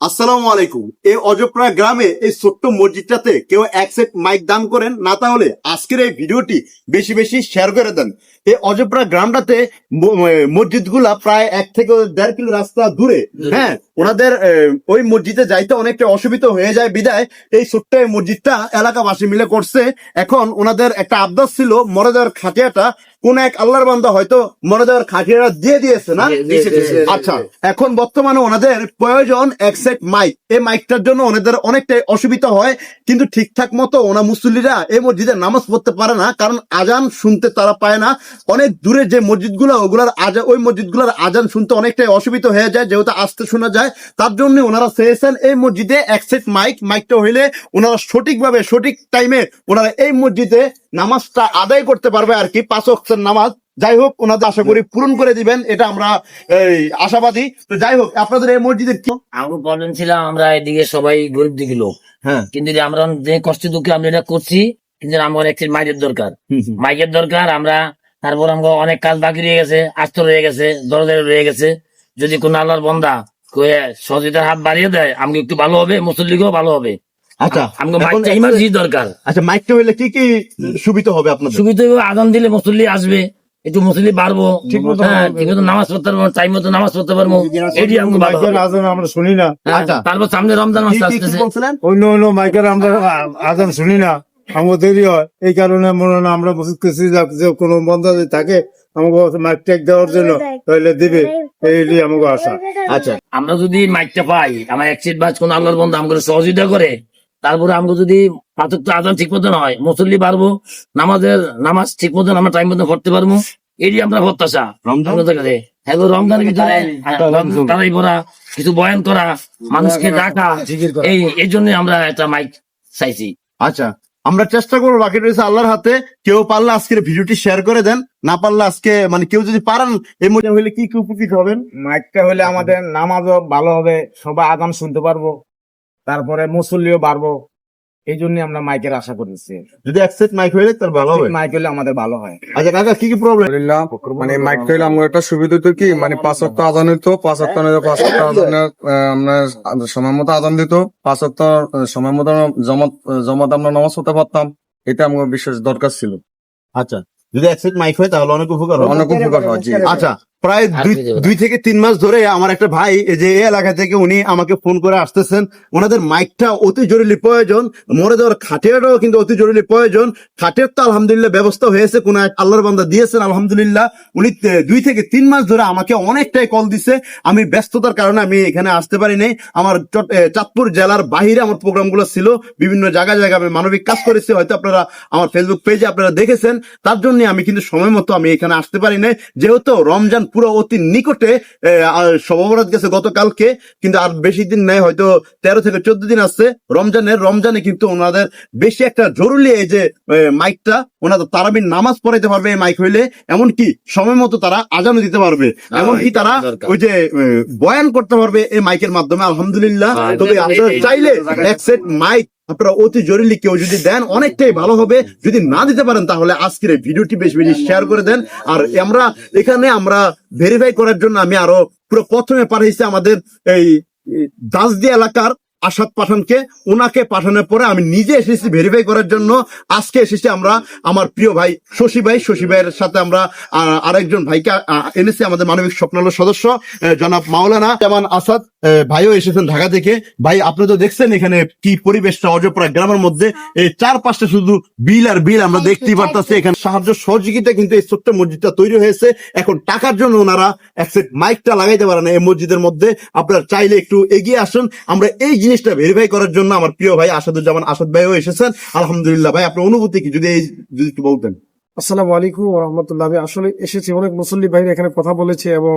আসসালামু আলাইকুম। এই অজপ্রা গ্রামে এই ছোট্ট মসজিদটাতে কেউ এক সেট মাইক দান করেন না, তাহলে আজকের এই ভিডিওটি বেশি বেশি শেয়ার করে দেন। এই অজপ্রা গ্রামটাতে মসজিদগুলা প্রায় 1 থেকে 1.5 কিলো রাস্তা দূরে। হ্যাঁ, ওনাদের ওই মসজিদে যাইতে অনেকটা অসুবিধা হয়ে যায় বিদায় এই ছোট্ট এই মসজিদটা এলাকাবাসী মিলে করছে। এখন ওনাদের একটা আবদার ছিল, মরে যাওয়ার খাটিয়াটা কোন এক আল্লাহর বান্দা হয়তো মরে যাওয়ার খাটিয়াটা দিয়ে দিয়েছে না। আচ্ছা, এখন বর্তমানে ওনাদের প্রয়োজন এক সেট মাইক। এই মাইকটার জন্য ওনাদের অনেকটাই অসুবিধা হয়, কিন্তু ঠিকঠাক মতো ওনা মুসল্লিরা এই মসজিদে নামাজ পড়তে পারে না, কারণ আজান শুনতে তারা পায় না। অনেক দূরে যে মসজিদগুলো ওগুলার আজান, ওই মসজিদগুলোর আজান শুনতে অনেকটাই অসুবিধা হয়ে যায়, যেহেতু আসতে শোনা যায়। তার জন্য ওনারা চেয়েছেন এই মসজিদে এক সেট মাইকটা হইলে ওনারা সঠিকভাবে সঠিক টাইমে ওনারা এই মসজিদে নামাজটা আদায় করতে পারবে আর কি, 5 ওয়াক্তের নামাজ। যাই হোক, ওনাদের আশা করি পূরণ করে দিবেন, এটা আমরা আশাবাদী। তো যাই হোক, আপনাদের এই মসজিদের কি আমরা প্রবলেম ছিলাম, আমরা এদিকে সবাই গরিব দিকে লোক। হ্যাঁ, কিন্তু আমরা যে কষ্ট দুঃখে আমরা এটা করছি, কিন্তু আমার একটি মাইকের দরকার। মাইকের দরকার আমরা, তারপর আমরা অনেক কাজ বাকি রয়ে গেছে, আস্ত রয়ে গেছে, দরজারে রয়ে গেছে। যদি কোন আল্লাহর বন্দা সহযোগিতার হাত বাড়িয়ে দেয়, আমাকে একটু ভালো হবে, মুসল্লিকেও ভালো হবে। আচ্ছা, আমাকে মাইকটা ইমার্জেন্সি দরকার। আচ্ছা, মাইকটা হইলে কি কি সুবিধা হবে আপনাদের? সুবিধা হবে, আজান দিলে মুসল্লি আসবে, একটু মুসল্লি বাড়বো, ঠিক মতো নামাজ পড়তে পারবো, টাইম মতো নামাজ পড়তে পারবো। এটি আমাকে ভালো হবে। আমরা শুনি না। আচ্ছা, তারপর সামনে রমজান মাস আসতেছে, অন্য অন্য মাইকের আমরা আজান শুনি না, আমার দেরি হয়। এই কারণে মনে হয় আমরা বুঝতেছি যে কোনো বন্ধ যদি থাকে আমাকে মাইক টেক দেওয়ার জন্য তাহলে দিবে, এই আমাকে আশা। আচ্ছা, আমরা যদি মাইকটা পাই, আমার এক সিট বাজ কোন আল্লাহর বন্ধু আমাকে সহযোগিতা করে, তারপরে আমরা যদি পাঁচক আজান ঠিক মতন হয়, মুসল্লি বাড়বো, নামাজ ঠিক মতন আমরা টাইম মতো পড়তে পারবো। এটি আমরা প্রত্যাশা রমজানের কাছে। হ্যাঁ, রমজানের ভিতরে তারাই পড়া, কিছু বয়ান করা, মানুষকে ডাকা, এই জন্য আমরা একটা মাইক চাইছি। আচ্ছা, আমরা চেষ্টা করবো, বাকি রয়েছে আল্লাহর হাতে। কেউ পারলে আজকের ভিডিওটি শেয়ার করে দেন, না পারলে আজকে কেউ যদি পারেন এই মধ্যে হইলে কি কি উপকৃত হবেন? মাইকটা হলে আমাদের নামাজও ভালো হবে, সবাই আজান শুনতে পারবো, তারপরে মুসল্লিও বাড়বো। এই জন্য আমরা মাইকের আশা করতেছি। যদি এক সেট মাইক হইলে তার ভালো হবে। মাইক হলে আমাদের ভালো হয়। আচ্ছা কাকা, কি কি প্রবলেম? মানে মাইক হইলে আমার একটা সুবিধা হতো কি, মানে 5 ওয়াক্ত আজান হইতো, 5 ওয়াক্ত আজানের আমরা সময় মতো আজান দিত, 5 ওয়াক্ত সময় মতো জমাত আমরা নামাজ পড়তে পারতাম। এটা আমার বিশেষ দরকার ছিল। আচ্ছা, যদি এক সেট মাইক হয় তাহলে অনেক উপকার হবে। অনেক উপকার হয়। জি। আচ্ছা, প্রায় 2 থেকে 3 মাস ধরে আমার একটা ভাই যে এই এলাকা থেকে উনি আমাকে ফোন করে আসতেছেন, ওনাদের মাইকটা অতি জরুরি প্রয়োজন, মরে যাওয়ার খাটিয়াটাও কিন্তু অতি জরুরি প্রয়োজন। খাটিয়ার তো আলহামদুলিল্লাহ ব্যবস্থা হয়েছে, কোন এক আল্লাহর বান্দা দিয়েছেন আলহামদুলিল্লাহ। উনি 2 থেকে 3 মাস ধরে আমাকে অনেকটাই কল দিছে। আমি ব্যস্ততার কারণে আমি এখানে আসতে পারি নাই। আমার চাঁদপুর জেলার বাহিরে আমার প্রোগ্রামগুলো ছিল, বিভিন্ন জায়গায় আমি মানবিক কাজ করেছি, হয়তো আপনারা আমার ফেসবুক পেজে আপনারা দেখেছেন। তার জন্য আমি কিন্তু সময় মতো আমি এখানে আসতে পারি নাই, যেহেতু রমজান পুরো অতি নিকটে। সমাবরাত গেছে গতকালকে, কিন্তু আর বেশি দিন নেই, হয়তো 13 থেকে 14 দিন আছে রমজানে কিন্তু ওনাদের বেশি একটা জরুরি এই যে মাইকটা, ওনাদের তারাবির নামাজ পড়াইতে পারবে এই মাইক হইলে, এমনকি সময় মতো তারা আজানও দিতে পারবে, এমনকি তারা ওই যে বয়ান করতে পারবে এই মাইকের মাধ্যমে আলহামদুলিল্লাহ। তবে আপনারা চাইলে এক সেট মাইক আপনারা অতি জরুরি কেউ যদি দেন অনেকটাই ভালো হবে। যদি না দিতে পারেন তাহলে আজকের এই ভিডিওটি বেশি বেশি শেয়ার করে দেন। আর আমরা ভেরিফাই করার জন্য আমি আরো পুরো প্রথমে পাঠাইছি আমাদের এই দাসদি এলাকার আসাদ পাঠানকে, ওনাকে পাঠানোর পরে আমি নিজে এসেছি ভেরিফাই করার জন্য। আজকে এসেছি আমরা আমার প্রিয় ভাই শশী ভাইয়ের সাথে আমরা আরেকজন ভাইকে এনেছি, আমাদের মানবিক স্বপ্নালয়ের সদস্য জনাব মাওলানা জামান আসাদ ভাইও এসেছেন ঢাকা থেকে। ভাই, আপনি তো দেখছেন এখানে কি পরিবেশটা, অজপ্রা গ্রামের মধ্যে এই 4-5টা শুধু বিল আর বিল আমরা দেখতেই পারতেছি। এখানে সাহায্য সহযোগিতা কিন্তু এই ছোট্ট মসজিদটা তৈরি হয়েছে। এখন টাকার জন্য ওনারা এক সেট মাইকটা লাগাইতে পারে না এই মসজিদের মধ্যে। আপনারা চাইলে একটু এগিয়ে আসুন, আমরা এই জিনিসটা ভেরিফাই করার জন্য আমার প্রিয় ভাই আসাদুজ্জামান আসাদ ভাইও এসেছেন আলহামদুলিল্লাহ। ভাই, আপনার অনুভূতি কি যদি একটু বলতেন? আসসালামু আলাইকুম ওয়া রাহমাতুল্লাহ। আমি আসলে এসেছি, অনেক মুসল্লি ভাইরা এখানে কথা বলেছে এবং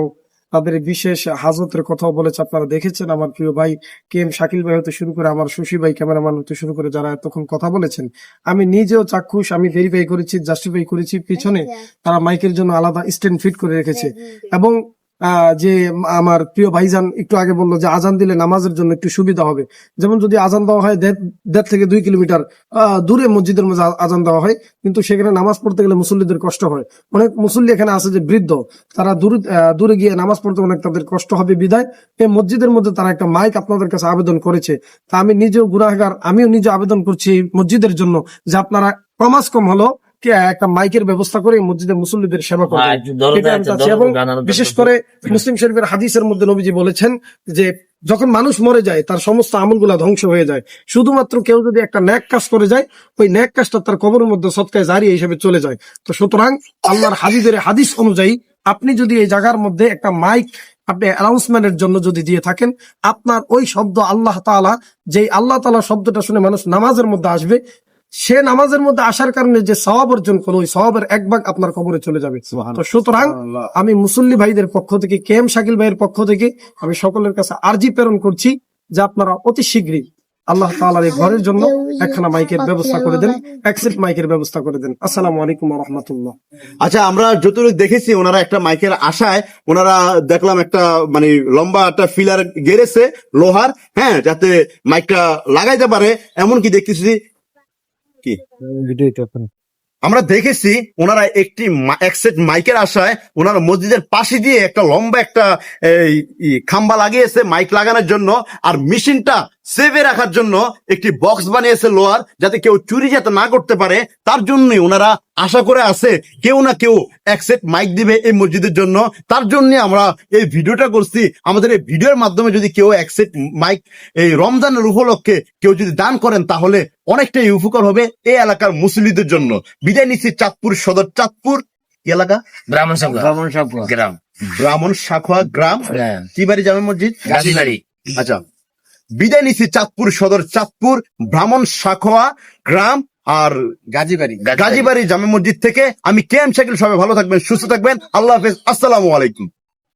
তাদের বিশেষ হাজতের কথাও বলেছে। আপনারা দেখেছেন আমার প্রিয় ভাই কেএম শাকিল ভাই হতে শুরু করে আমার শশী ভাই ক্যামেরাম্যান হতে শুরু করে যারা এতক্ষণ কথা বলেছেন, আমি নিজেও চাক্ষুষ, আমি ভেরিফাই করেছি, জাস্টিফাই করেছি। পিছনে তারা মাইকের জন্য আলাদা স্ট্যান্ড ফিট করে রেখেছে এবং যে আমার প্রিয় ভাইজান একটু আগে বললো যে আজান দিলে নামাজের জন্য একটু সুবিধা হবে। যেমন যদি আজান দেওয়া হয় 1.5 থেকে 2 কিলোমিটার দূরে মসজিদের মধ্যে আজান দেওয়া হয়, কিন্তু সেখানে নামাজ পড়তে গেলে মুসল্লিদের কষ্ট হয়। অনেক মুসল্লি এখানে আছে যে বৃদ্ধ, তারা দূরে গিয়ে নামাজ পড়তে অনেক তাদের কষ্ট হবে বিদায় এই মসজিদের মধ্যে তারা একটা মাইক আপনাদের কাছে আবেদন করেছে। তা আমি নিজেও গুনাহগার, আমিও নিজে আবেদন করছি এই মসজিদের জন্য যে আপনারা কমাস কম হলো একটা মাইকের ব্যবস্থা করে মসজিদের মুসল্লিদের সেবা করবেন। এটা আমি চাচ্ছি। এবং বিশেষ করে মুসলিম শরীফের হাদিসের মধ্যে নবীজি বলেছেন যে যখন মানুষ মরে যায় তার সমস্ত আমলগুলা ধ্বংস হয়ে যায়, শুধুমাত্র কেউ যদি একটা ন্যাক কাজ করে যায় ওই ন্যাক কাজটা তার কবরের মধ্যে সদকায়ে জারিয়া হিসেবে চলে যায়। তো সুতরাং আল্লাহর হাবিবের হাদিস অনুযায়ী আপনি যদি এই জায়গার মধ্যে একটা মাইক আপনি অ্যানাউন্সমেন্টের জন্য যদি দিয়ে থাকেন, আপনার ওই শব্দ আল্লাহ তাআলা, যেই আল্লাহ তাআলা শব্দটা শুনে মানুষ নামাজের মধ্যে আসবে, সে নামাজের মধ্যে আসার কারণে যে সওয়াব অর্জন করলো ওই সওয়াবের 1 ভাগ আপনার কবরে চলে যাবে। তো সুতরাং আমি মুসল্লি ভাইদের পক্ষ থেকে, কে এম শাকিল ভাইয়ের পক্ষ থেকে আমি সকলের কাছে আরজি প্রেরণ করছি যে আপনারা অতি শীঘ্রই আল্লাহ তাআলার এই ঘরের জন্য একখানা মাইকের ব্যবস্থা করে দেন, একসেট মাইকের ব্যবস্থা করে দেন। আসসালামু আলাইকুম ওয়া রাহমাতুল্লাহ। আচ্ছা, আমরা যতটুকু দেখেছি ওনারা একটা মাইকের আশায় ওনারা দেখলাম একটা মানে লম্বা একটা ফিলার গেড়েছে লোহার, হ্যাঁ, যাতে মাইকটা লাগাইতে পারে। এমনকি দেখতেছি কি আমরা দেখেছি ওনারা একটি এক সেট মাইকের আশায় ওনারা মসজিদের পাশে দিয়ে একটা লম্বা একটা খাম্বা লাগিয়েছে মাইক লাগানোর জন্য, আর মেশিনটা সেভে রাখার জন্য একটি বক্স বানিয়েছে লোহার, যাতে কেউ চুরি যাতে না করতে পারে। তার জন্যই ওনারা আশা করে আছে কেউ না কেউ এক সেট মাইক দিবে এই মসজিদের জন্য। তার জন্য আমরা এই ভিডিওটা করছি। আমাদের এই ভিডিওর মাধ্যমে যদি কেউ এক সেট মাইক এই রমজানের উপলক্ষে কেউ যদি দান করেন তাহলে অনেকটাই উপকার হবে এই এলাকার মুসলিমদের জন্য। বিদায় নিচ্ছি চাঁদপুর সদর, চাঁদপুর কি এলাকা? ব্রাহ্মণ গ্রাম, ব্রাহ্মণ শাখোয়া গ্রাম, কি বাড়ি জামে মসজিদ? গাজীবাড়ি। আচ্ছা, বিদায় নিচ্ছি চাঁদপুর সদর, চাঁদপুর ব্রাহ্মণ শাখোয়া গ্রাম আর গাজীবাড়ি জামে মসজিদ থেকে। আমি কে এম শাকিল। সবাই ভালো থাকবেন, সুস্থ থাকবেন। আল্লাহ হাফেজ, আসসালামু আলাইকুম।